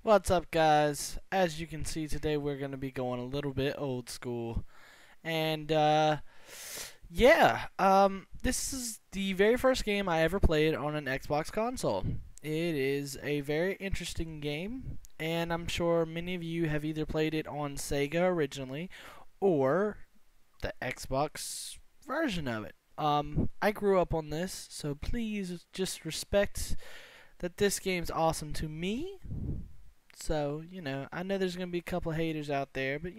What's up, guys? As you can see today, we're going to be going a little bit old school. And, this is the very first game I ever played on an Xbox console. It is a very interesting game, and I'm sure many of you have either played it on Sega originally or the Xbox version of it. I grew up on this, so please just respect that this game's awesome to me. So, I know there's going to be a couple haters out there, but,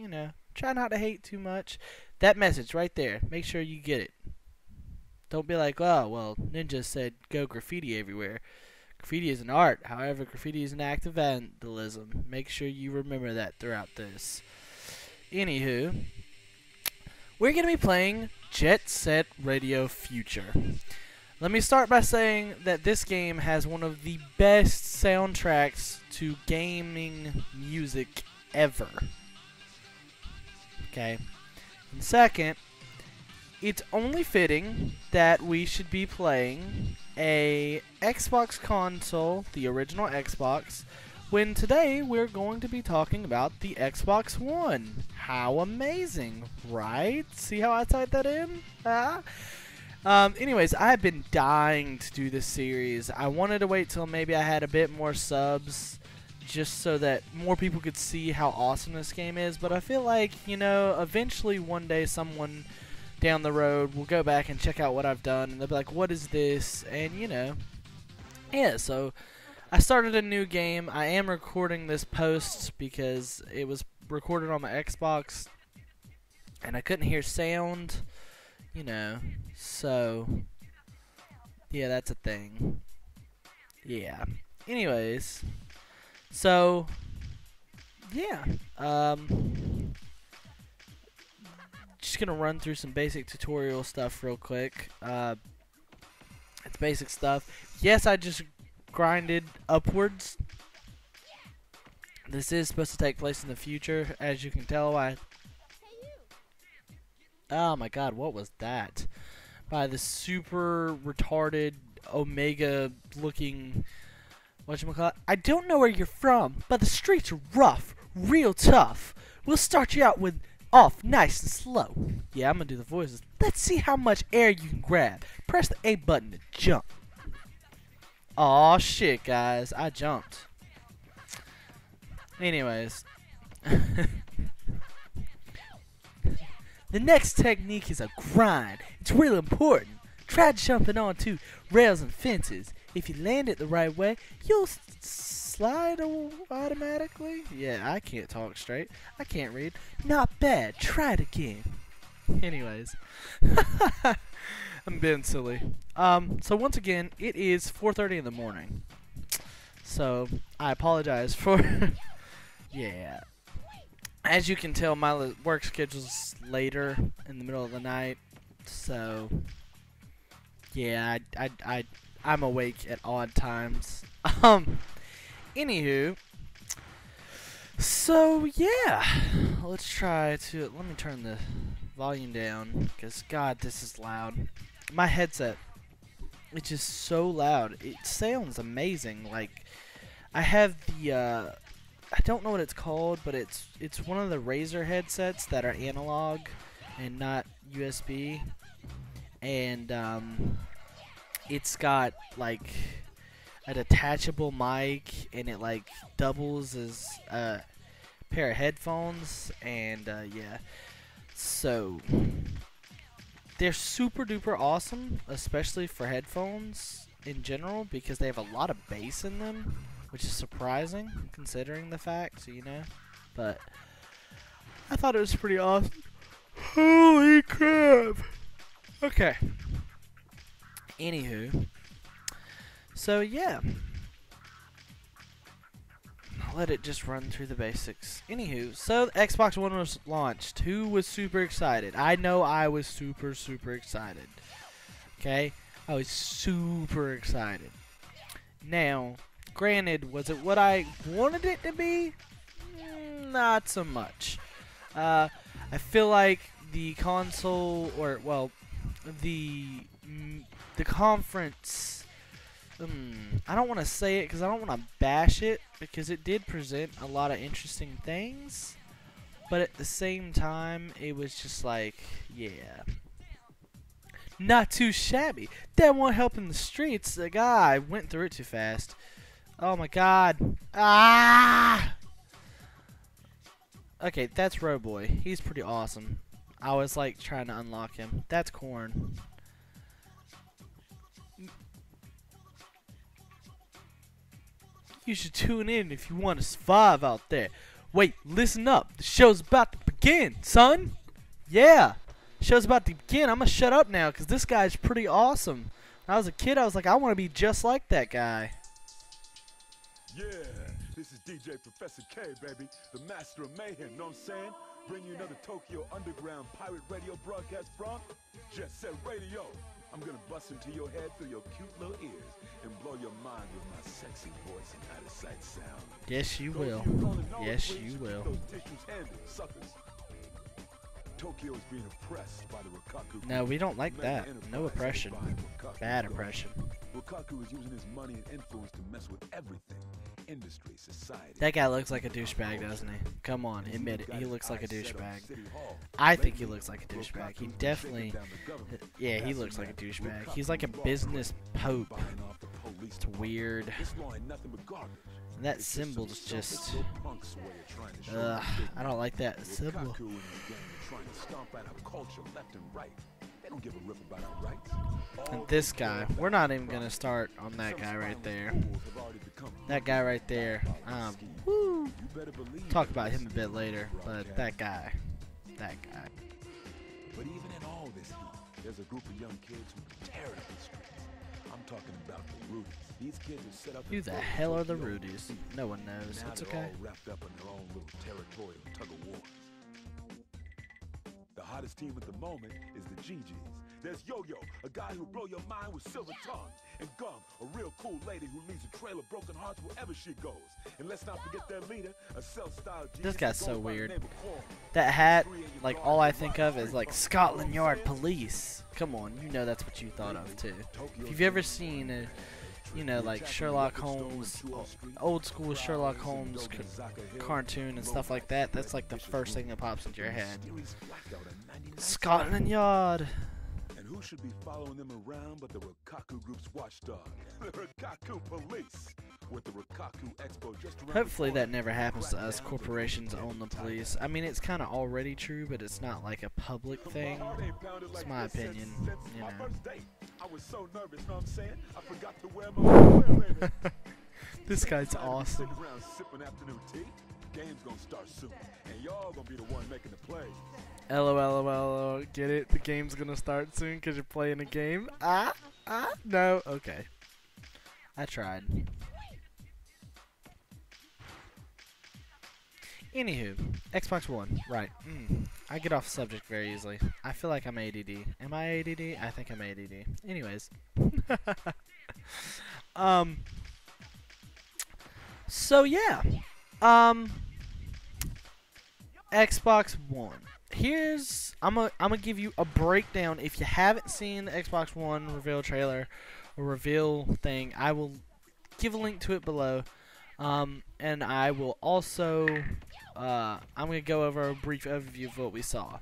try not to hate too much. That message right there, make sure you get it. Don't be like, oh, well, Ninja said go graffiti everywhere. Graffiti is an art, however, graffiti is an act of vandalism. Make sure you remember that throughout this. Anywho, we're going to be playing Jet Set Radio Future. Let me start by saying that this game has one of the best soundtracks to gaming music ever. Okay. And second, it's only fitting that we should be playing a Xbox console, the original Xbox, when today we're going to be talking about the Xbox One. How amazing, right? See how I tied that in? Anyways, I've been dying to do this series. I wanted to wait till maybe I had a bit more subs just so that more people could see how awesome this game is. But I feel like, eventually one day someone down the road will go back and check out what I've done. And they'll be like, what is this? And, yeah, so I started a new game. I am recording this post because it was recorded on my Xbox and I couldn't hear sound. So, yeah, that's a thing. Yeah. Anyways, so, yeah, just gonna run through some basic tutorial stuff real quick. It's basic stuff. Yes, I just grinded upwards. This is supposed to take place in the future, as you can tell. Oh my god, what was that? By the super retarded Omega looking whatchamacallit. I don't know where you're from, but the streets are rough, real tough. We'll start you out with off nice and slow. Yeah, I'm gonna do the voices. Let's see how much air you can grab. Press the A button to jump. Aw shit, guys, I jumped. Anyways. The next technique is a grind. It's real important. Try jumping onto rails and fences. If you land it the right way, you'll slide automatically. Yeah, I can't talk straight. I can't read. Not bad. Try it again. Anyways. I'm being silly. So once again, it is 4:30 in the morning. So, I apologize for... yeah. As you can tell, my work schedule's later in the middle of the night, so yeah, I'm awake at odd times. Anywho, so yeah, let's try to. Let me turn the volume down, because God, this is loud. My headset, it's just so loud. It sounds amazing. Like I have the. I don't know what it's called, but it's one of the Razer headsets that are analog and not USB, and it's got like a detachable mic, and it like doubles as a pair of headphones, and yeah, so they're super duper awesome, especially for headphones in general, because they have a lot of bass in them, which is surprising considering the fact, but I thought it was pretty awesome. Holy crap! Okay. Anywho, so yeah, I'll let it just run through the basics. Anywho, so the Xbox One was launched. Who was super excited? I know I was super excited. Okay, I was super excited. Now, granted, was it what I wanted it to be? Not so much. I feel like the console, or well, the conference I don't want to say it because I don't want to bash it, because it did present a lot of interesting things, but at the same time it was just like, yeah, not too shabby. That one helping the streets. The guy went through it too fast. Oh my god. Ah! Okay, that's Roboy. He's pretty awesome. I was like trying to unlock him. That's Corn. You should tune in if you want to survive out there. Wait, listen up. The show's about to begin, son. Yeah. The show's about to begin. I'm going to shut up now because this guy's pretty awesome. When I was a kid, I was like, I want to be just like that guy. Yeah, this is DJ Professor K, baby. The master of mayhem, know what I'm saying? Bring you another Tokyo Underground pirate radio broadcast from JSRF Radio. I'm gonna bust into your head through your cute little ears and blow your mind with my sexy voice and out of sight sound. Yes, you will. Yes, you will. Those tissues handy, suckers. Tokyo is being oppressed by the Rikaku. No, we don't like that. No oppression. Bad oppression. Rikaku is using his money and influence to mess with everything. Industry, society. That guy looks like a douchebag, doesn't he? Come on, admit it. He looks like a douchebag. I think he looks like a douchebag. He definitely... Yeah, he looks like a douchebag. He's like a business pope. It's weird. And that symbol is just... I don't like that symbol. And this guy, we're not even gonna start on that guy right there. That guy right there, woo. Talk about him a bit later, but that guy. But even in all this heat, there's a group of young kids who tear up the streets. I'm talking about the Rudies. These kids are set up. Who the hell are the Rudies? No one knows. It's okay. All wrapped up in their own little territorial tug of war. The hottest team at the moment is the GGs. There's Yo-Yo, a guy who'll blow your mind with silver tongue, and Gum, a real cool lady who leaves a trail of broken hearts wherever she goes. And let's not forget their leader, a self-styled genius. This guy's so weird. That hat, like, all I think of is like Scotland Yard Police. Come on, you know that's what you thought of too. If you've ever seen a, you know, like Sherlock Holmes, old school Sherlock Holmes cartoon and stuff like that, that's like the first thing that pops into your head. Scotland Yard. And who should be following them around but the Rikaku Group's watchdog, the Rikaku Police, with the Rikaku Expo just around. Hopefully that never happens to us. Corporations own the police. I mean, it's kind of already true, but it's not like a public thing. It's my opinion, you know. I was so nervous, know what I'm saying? I forgot to wear my This guy's awesome. Sipping afternoon tea. Game's gonna start soon, and y'all gonna be the one making the play. LOL, get it? The game's gonna start soon because you're playing a game? No? Okay. I tried. Anywho, Xbox One, right. I get off subject very easily. I feel like I'm ADD. Am I ADD? I think I'm ADD. Anyways. So yeah. Xbox One. I'm gonna give you a breakdown. If you haven't seen the Xbox One reveal trailer or reveal thing, I will give a link to it below. And I will also I'm gonna go over a brief overview of what we saw,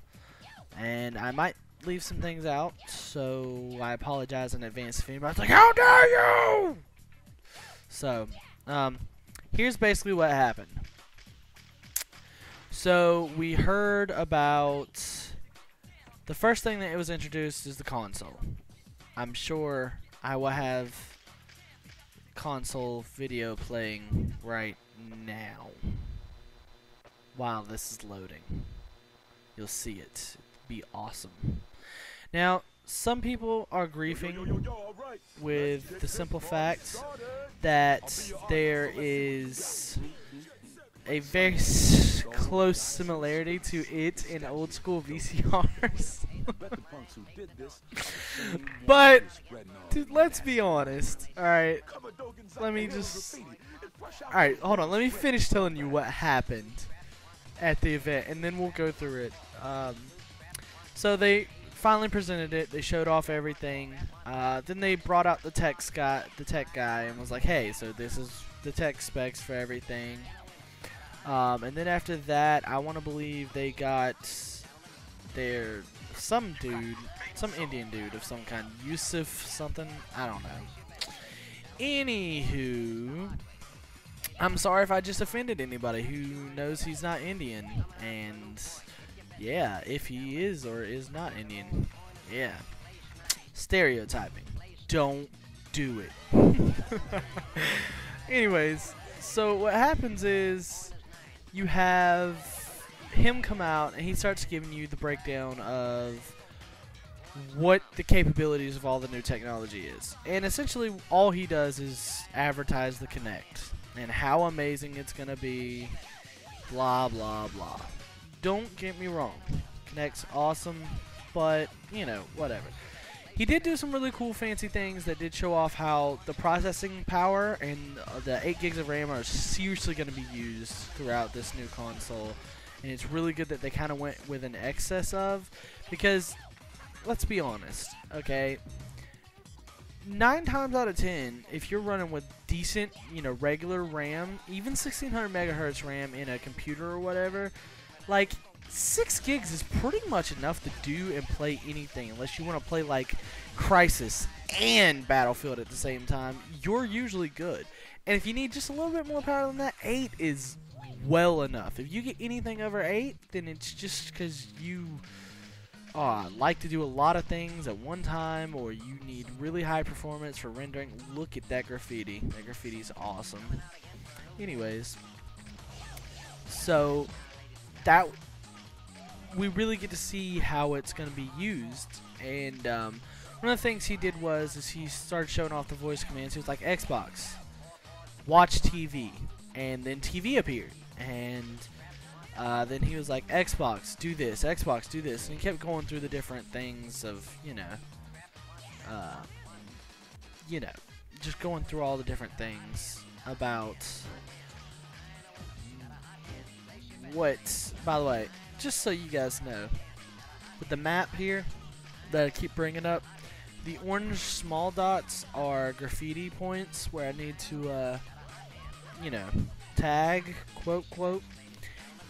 and I might leave some things out, so I apologize in advance if anybody's like, "How dare you!" So, here's basically what happened. So we heard about the first thing that was introduced is the console. I'm sure I will have console video playing right now while this is loading. You'll see it. It'll be awesome. Now, some people are griefing with the simple fact that there is a very close similarity to it in old school VCRs. But, dude, let's be honest. Alright, let me just... Alright, hold on. Let me finish telling you what happened at the event, and then we'll go through it. So they finally presented it. They showed off everything. Then they brought out the tech guy, and was like, "Hey, so this is the tech specs for everything." And then after that, I want to believe they got some Indian dude of some kind, Yusuf something. I don't know. Anywho, I'm sorry if I just offended anybody who knows he's not Indian, and yeah, if he is or is not Indian, yeah, stereotyping. Don't do it. Anyways, so what happens is you have him come out and he starts giving you the breakdown of what the capabilities of all the new technology is. And essentially all he does is advertise the Kinect and how amazing it's going to be, blah, blah, blah. Don't get me wrong. Kinect's awesome, but, you know, whatever. He did do some really cool fancy things that did show off how the processing power and the 8 gigs of RAM are seriously going to be used throughout this new console. And it's really good that they kind of went with an excess of, because let's be honest, okay? 9 times out of 10, if you're running with decent, you know, regular RAM, even 1600 megahertz RAM in a computer or whatever, like 6 gigs is pretty much enough to do and play anything, unless you want to play like Crysis and Battlefield at the same time. You're usually good. And if you need just a little bit more power than that, 8 is well enough. If you get anything over 8, then it's just because you like to do a lot of things at one time, or you need really high performance for rendering. Look at that graffiti. That graffiti's awesome. Anyways, so that we really get to see how it's going to be used. And one of the things he did is he started showing off the voice commands. He was like, Xbox, watch TV, and then TV appeared, and then he was like, Xbox, do this, Xbox, do this, and he kept going through the different things of, you know, just going through all the different things about what, by the way, just so you guys know, with the map here that I keep bringing up, the orange small dots are graffiti points where I need to, you know, tag, quote, quote,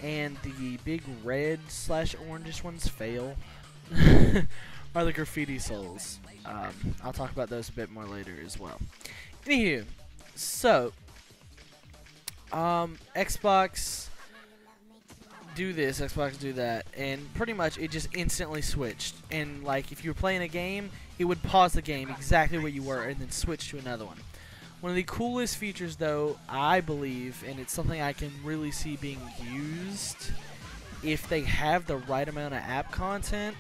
and the big red / orangish ones, fail, are the graffiti souls. I'll talk about those a bit more later as well. Anywho, so, Xbox do this, Xbox do that, and pretty much it just instantly switched. And like if you were playing a game, it would pause the game exactly where you were and then switch to another one. One of the coolest features, though, I believe, and it's something I can really see being used if they have the right amount of app content,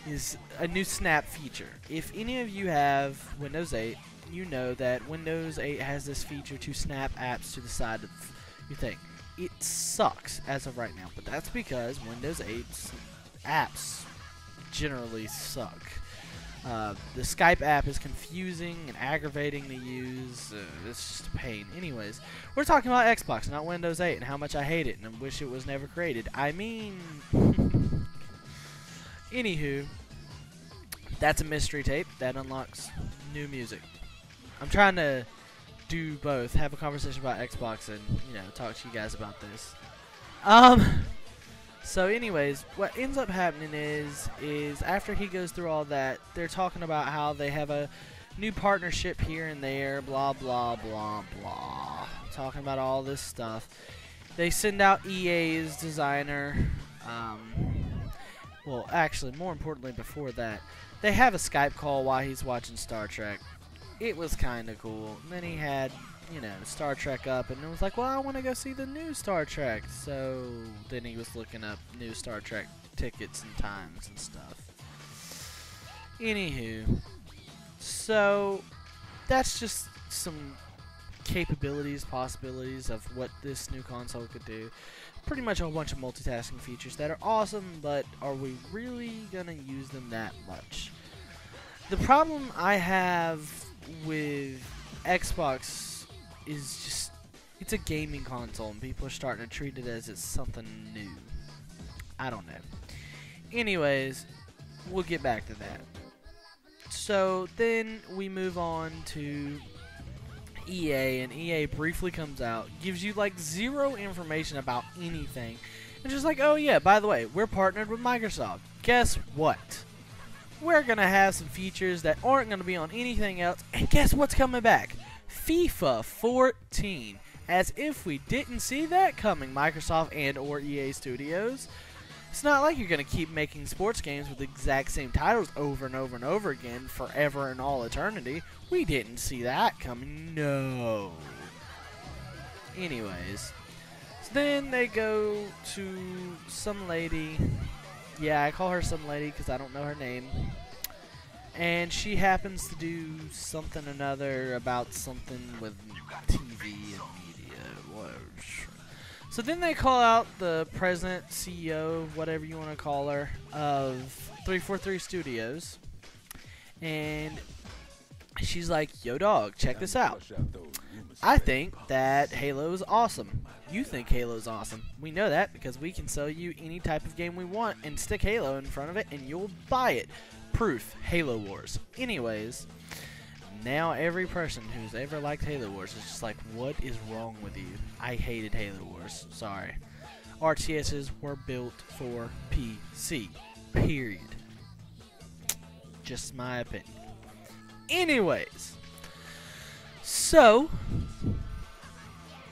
is a new snap feature. If any of you have Windows 8, you know that Windows 8 has this feature to snap apps to the side of your thing. It sucks as of right now, but that's because Windows 8's apps generally suck. The Skype app is confusing and aggravating to use. It's just a pain. Anyways, we're talking about Xbox, not Windows 8, and how much I hate it and I wish it was never created. I mean, anywho, that's a mystery tape that unlocks new music. I'm trying to do both, have a conversation about Xbox and, you know, talk to you guys about this. So anyways, what ends up happening is after he goes through all that, they're talking about how they have a new partnership here and there, blah, blah, blah, blah. Talking about all this stuff. They send out EA's designer. Well, actually, more importantly, before that, they have a Skype call while he's watching Star Trek. It was kind of cool. And then he had, you know, Star Trek up, and it was like, well, I want to go see the new Star Trek. So then he was looking up new Star Trek tickets and times and stuff. Anywho, so that's just some capabilities, possibilities of what this new console could do. Pretty much a whole bunch of multitasking features that are awesome, but are we really going to use them that much? The problem I have with Xbox is just, it's a gaming console and people are starting to treat it as it's something new. I don't know. Anyways, we'll get back to that. So then we move on to EA, and EA briefly comes out, gives you like zero information about anything. And just like, oh yeah, by the way, we're partnered with Microsoft. Guess what? We're going to have some features that aren't going to be on anything else. And guess what's coming back? FIFA 14. As if we didn't see that coming, Microsoft and or EA Studios. It's not like you're going to keep making sports games with the exact same titles over and over and over again forever and all eternity. We didn't see that coming. No. Anyways. So then they go to some lady. Yeah, I call her some lady because I don't know her name. And she happens to do something or another about something with TV and media. Whatever. So then they call out the president, CEO, whatever you want to call her, of 343 Studios. And she's like, yo dog, check this out. I think that Halo is awesome. You think Halo's awesome. We know that because we can sell you any type of game we want and stick Halo in front of it and you'll buy it. Proof, Halo Wars. Anyways, now every person who's ever liked Halo Wars is just like, what is wrong with you? I hated Halo Wars. Sorry. RTSs were built for PC. Period. Just my opinion. Anyways. So,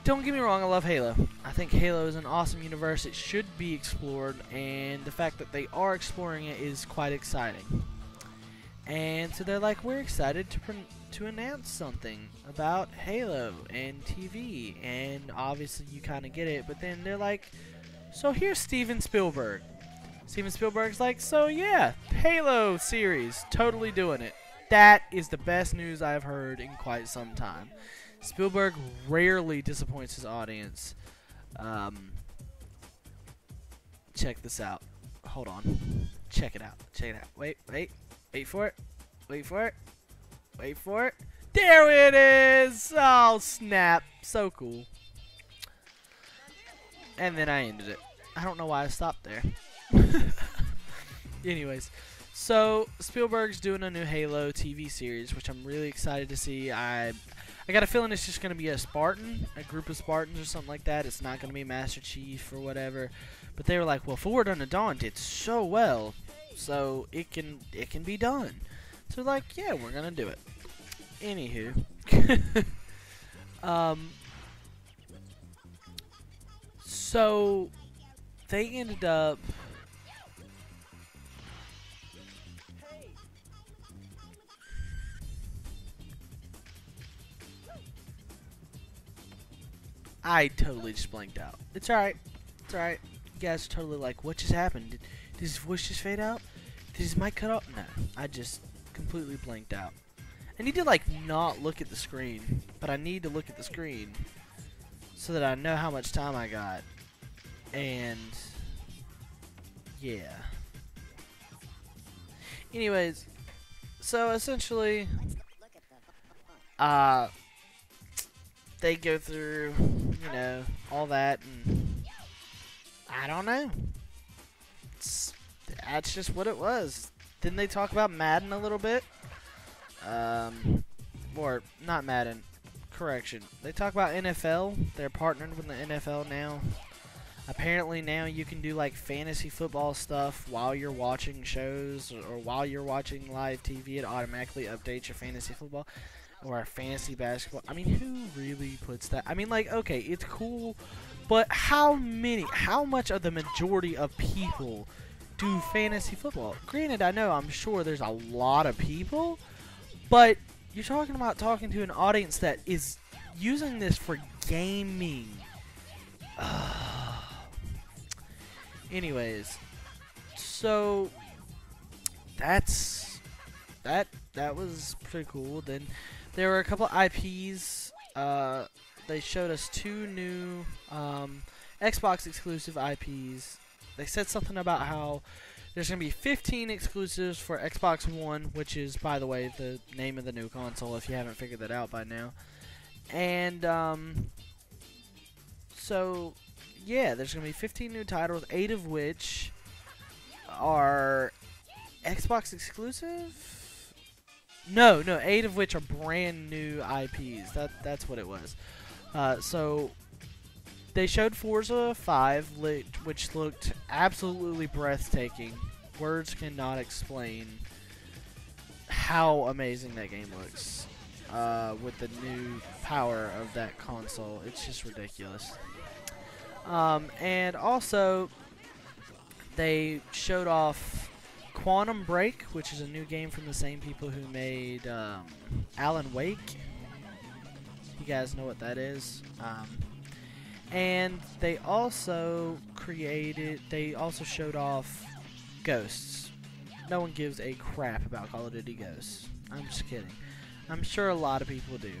don't get me wrong, I love Halo. I think Halo is an awesome universe. It should be explored, and the fact that they are exploring it is quite exciting. And so they're like, we're excited to announce something about Halo and TV, and obviously you kind of get it, but then they're like, so here's Steven Spielberg. Steven Spielberg's like, so yeah, Halo series, totally doing it. That is the best news I've heard in quite some time. Spielberg rarely disappoints his audience. Check this out. Hold on. Check it out. Check it out. Wait for it. Wait for it. Wait for it. There it is! Oh, snap. So cool. And then I ended it. I don't know why I stopped there. Anyways. So, Spielberg's doing a new Halo TV series, which I'm really excited to see. I got a feeling it's just going to be a Spartan, a group of Spartans or something like that. It's not going to be Master Chief or whatever. But they were like, well, Forward Unto Dawn did so well, so it can be done. So like, yeah, we're going to do it. Anywho. So, they ended up... I totally just blanked out. It's alright. It's alright. You guys are totally like, what just happened? Did his voice just fade out? Did his mic cut off? No. I just completely blanked out. I need to, like, not look at the screen. But I need to look at the screen so that I know how much time I got. And... yeah. Anyways. So, essentially... they go through, you know, all that, and I don't know. That's just what it was. Didn't they talk about Madden a little bit? Or not Madden. Correction. They talk about NFL. They're partnered with the NFL now. Apparently now you can do like fantasy football stuff while you're watching shows or while you're watching live TV. It automatically updates your fantasy football. Or a fantasy basketball. I mean, who really puts that? I mean, like, okay, it's cool, but how much of the majority of people do fantasy football? Granted, I know, I'm sure there's a lot of people, but you're talking about talking to an audience that is using this for gaming. Anyways, so that was pretty cool. Then there were a couple IPs. They showed us 2 new Xbox exclusive IPs. They said something about how there's going to be 15 exclusives for Xbox One, which is, by the way, the name of the new console, if you haven't figured that out by now. And, so, yeah, there's going to be 15 new titles, 8 of which are Xbox exclusive? No, 8 of which are brand new IPs. That's what it was. So they showed Forza 5, which looked absolutely breathtaking. Words cannot explain how amazing that game looks. With the new power of that console, it's just ridiculous. And also, they showed off Quantum Break, which is a new game from the same people who made Alan Wake. You guys know what that is. And they also showed off Ghosts. No one gives a crap about Call of Duty Ghosts. I'm just kidding. I'm sure a lot of people do.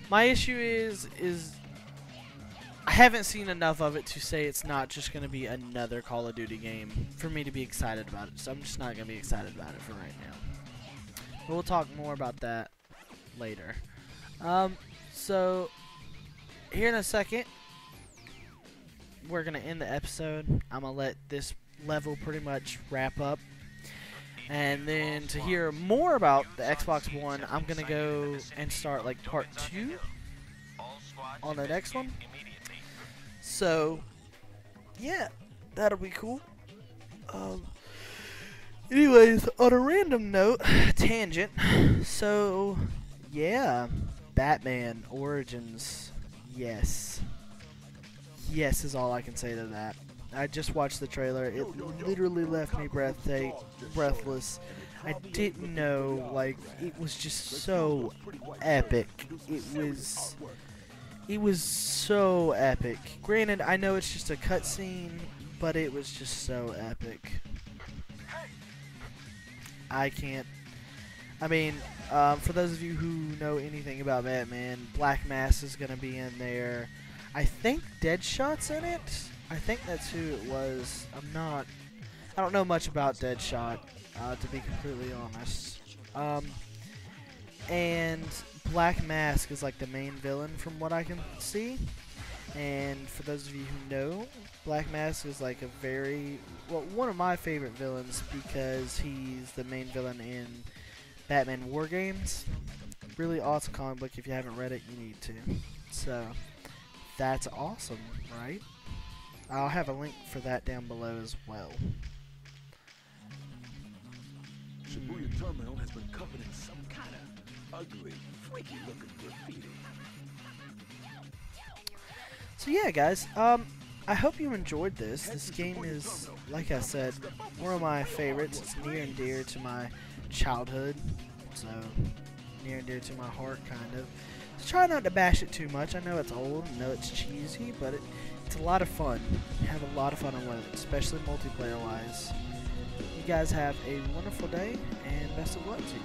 My issue is I haven't seen enough of it to say it's not just going to be another Call of Duty game for me to be excited about it. So I'm just not going to be excited about it for right now. But we'll talk more about that later. So here in a second, we're going to end the episode. I'm going to let this level pretty much wrap up. And then to hear more about the Xbox One, I'm going to go and start like part 2 on the next one. So, yeah, that'll be cool. Anyways, on a random note, tangent. So, yeah, Batman Origins. Yes. Yes is all I can say to that. I just watched the trailer. It literally left me breathless. I didn't know, like, it was just so epic. It was so epic. Granted, I know it's just a cutscene, but it was just so epic. For those of you who know anything about Batman, Black Mask is going to be in there. I think Deadshot's in it. I think that's who it was. I don't know much about Deadshot, to be completely honest. And Black Mask is like the main villain from what I can see. And for those of you who know, Black Mask is like one of my favorite villains because he's the main villain in Batman War Games. Really awesome comic book. If you haven't read it, you need to. So, that's awesome, right? I'll have a link for that down below as well. Shibuya Terminal has been covered in some kind of ugly, freaky looking graffiti. So yeah, guys, I hope you enjoyed this. This game is, like I said, one of my favorites. It's near and dear to my childhood, so near and dear to my heart, kind of. So try not to bash it too much. I know it's old, I know it's cheesy, but it's a lot of fun. You have a lot of fun with it, especially multiplayer-wise. You guys have a wonderful day, and best of luck to you.